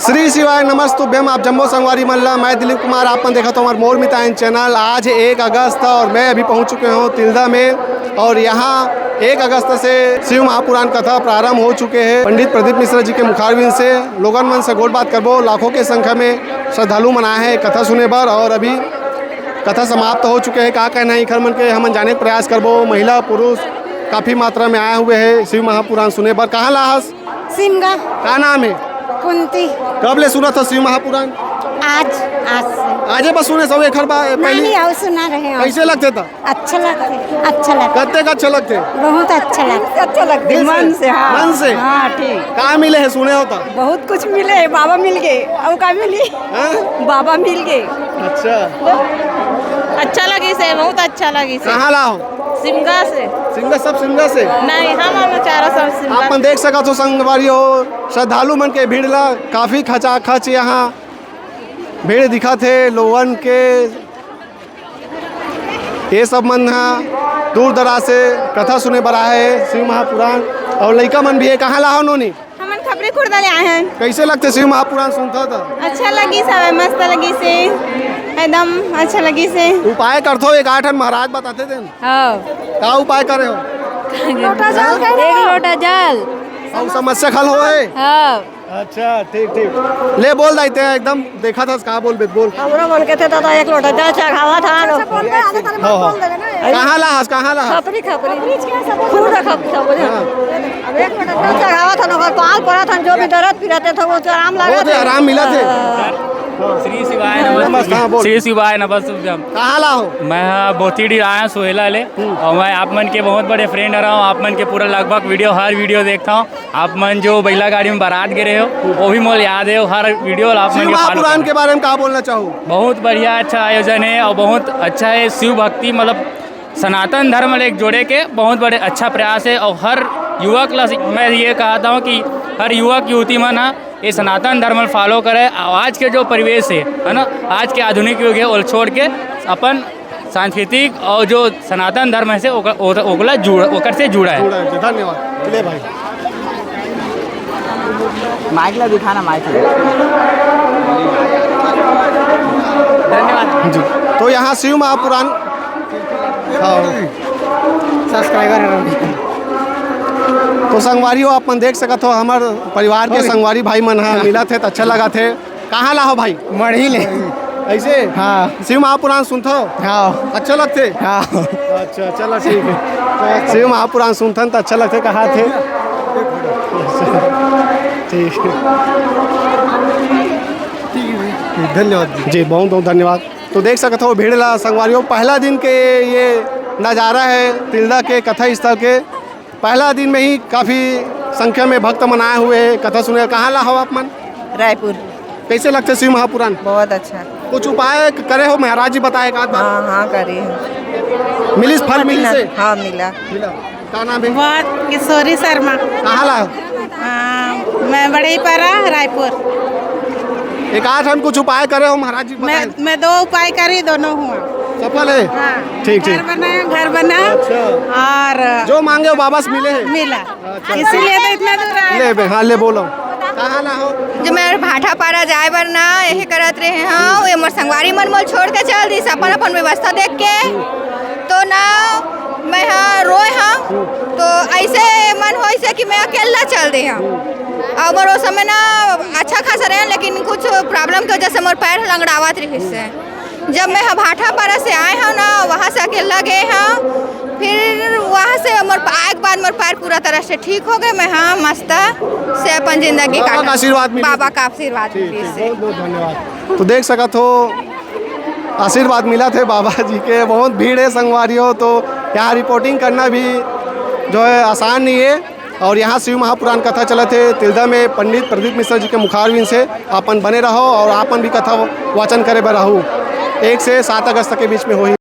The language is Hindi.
श्री शिवाय नमस्तुभ्यम। आप जम्बो संगवारी मल्ला, मैं दिलीप कुमार, आपने देखा तो हमारे मोर मिताइन चैनल। आज 1 अगस्त और मैं अभी पहुंच चुके हूं तिल्दा में और यहाँ 1 अगस्त से शिव महापुराण कथा प्रारंभ हो चुके हैं। पंडित प्रदीप मिश्रा जी के मुखारबिंद से लोगन मन से गोट बात करबो। लाखों के संख्या में श्रद्धालु मनाए हैं कथा सुने बर और अभी कथा समाप्त हो चुके हैं। का कहना है खर मन के हम जाने का प्रयास करबो। महिला पुरुष काफ़ी मात्रा में आए हुए हैं शिव महापुराण सुने पर। कहाँ लाहस? सिमगा। का नाम है? कुंती। कब ले सुना था शिव महापुराण? आज से। आजे बस सुने सब एक नहीं आओ सुना रहे हैं। कैसे लगते था? अच्छा लगते कत्ते का अच्छा लगते? बहुत अच्छा लगते मन से। हाँ मन से। हाँ ठीक। कहाँ मिले है सुने होता? बहुत कुछ मिले। बाबा मिल गए। अब का मिली? बाबा मिल गए। अच्छा लगी से, बहुत अच्छा लगी से। कहाँ ला हो? सिमगा से। सिमगा से नहीं, हम चारों सब सिमगा। आप देख सका तो संगवारी हो श्रद्धालु मन के भीड़ ला काफ़ी खचाखच यहाँ भीड़ दिखा थे लोगन के। ये सब मन दूर दराज से कथा सुने बर आए है शिव महापुराण और लड़का मन भी है। कहाँ ला हो नोनी? हम खबरी खुर्दा ले आए हैं। कैसे लगते शिव महापुराण सुनता था? अच्छा लगी सब, मस्त लगी से, एकदम अच्छा लगी से। उपाय करते हो? 8 महाराज बताते थे। क्या उपाय करे हो? एक लोटा जल और समस्या खल हो है। अच्छा ठीक ले बोल देते हैं एकदम। देखा था कहाँ बोल हमरा बोल के थे तो 1 लोटा जल चढ़ावा था। कहाँ ला? खपरी खूब रखा सब। अब 1 लोटा जल चढ़ावा था ना, पाल पड़ा था। जो भी दर्द पीड़ते थे वो आराम लगा थे। आराम मिला थे। श्री शिवाय नमस्तुभ्यम। श्री शिवाय नमस्तुभ्यम। कहाँ ला हो? मैं बोतीडी आया सोहेला ले और मैं आप मन के बहुत बड़े फ्रेंड रहा हूँ। आप मन के पूरा लगभग हर वीडियो देखता हूँ। आप मन जो बैला गाड़ी में बारात गिरे हो वो भी मोल याद है। हर वीडियो आप मन के महापुराण के बारे में क्या बोलना चाहूँ? बहुत बढ़िया अच्छा आयोजन है और बहुत अच्छा है। शिव भक्ति मतलब सनातन धर्म एक जोड़े के बहुत बड़े अच्छा प्रयास है। और हर युवक मैं ये कहता हूँ कि हर युवक युवती मन ये सनातन धर्म फॉलो करे। आज के जो परिवेश है ना, आज के आधुनिक युग है, वो छोड़ के अपन सांस्कृतिक और जो सनातन धर्म है से ओकर से जुड़ा है। धन्यवाद। ले भाई माइक ला दिखाना, माइक धन्यवाद जी। तो यहाँ शिव महापुराण सब्सक्राइबर तो संगवारी हो आप मन देख सकत हो। हमार परिवार के संगवारी भाई मन मिला थे तो अच्छा लगा थे। कहाँ ला हो भाई? मढ़ी ले। ऐसे? हाँ। शिव महापुराण सुनते हो? हाँ। अच्छा लगते? हाँ। अच्छा चलो ठीक है। शिव महापुराण सुनते तो अच्छा लगते। कहाँ थे? ठीक है धन्यवाद जी। बहुत बहुत धन्यवाद। तो देख सकते हो भीड़ ला संगवारियों पहला दिन के ये नज़ारा है तिल्दा के कथा स्थल के। पहला दिन में ही काफ़ी संख्या में भक्त मन आए हुए हैं कथा सुने। कहाँ ला हो आप मन? रायपुर। कैसे लगते शिव महापुराण? बहुत अच्छा। कुछ उपाय करे हो? महाराज जी बताए एक आध बार। हाँ करी। मिलिस फल मिली से? हाँ मिला। क्या नाम है? बहुत किशोरी शर्मा। कहाँ ला हो? मैं बड़े पारा रायपुर। एक आध हम कुछ उपाय करे हो? महाराज जी बताए। मैं 2 उपाय करी, दोनों हुआ सफल है। हाँ। ठीक घर बना अच्छा। और जो मांगे वो वापस मिले है? मिला। अच्छा। इसीलिए तो इतना दूर आए। ले हाँ ले बोलो। कहाँ ला हो? जो मैं भाटा पारा जाए बर ना यही करत रहे हाँ। ये मोर संगवारी मन मोल छोड़ के चल दी अपन व्यवस्था देख के तो ना मैं हाँ रोए हाँ। तो ऐसे मन हो से कि मैं अकेला चल दी हाँ। और मोर उस समय ना अच्छा खासा रहे लेकिन कुछ प्रॉब्लम की वजह से मोर पैर लंगड़ावत रही से। जब मैं भाटा पारा से आए हैं ना वहाँ से अकेला गए हैं। फिर वहाँ से मोर आए के बाद मोर पैर पूरा तरह से ठीक हो गए। मैं हाँ मस्त से अपन जिंदगी बाबा का आशीर्वाद मिला। बाबा का आशीर्वाद बहुत बहुत धन्यवाद। तो देख सकत हो आशीर्वाद मिला थे बाबा जी के। बहुत भीड़ है संगवारियों। तो यहाँ रिपोर्टिंग करना भी जो है आसान नहीं है। और यहाँ शिव महापुराण कथा चले थे तिल्दा में पंडित प्रदीप मिश्रा जी के मुखारबिंद से। अपन बने रहो और आपन भी कथा वाचन करे बर रहू। 1 से 7 अगस्त के बीच में हो।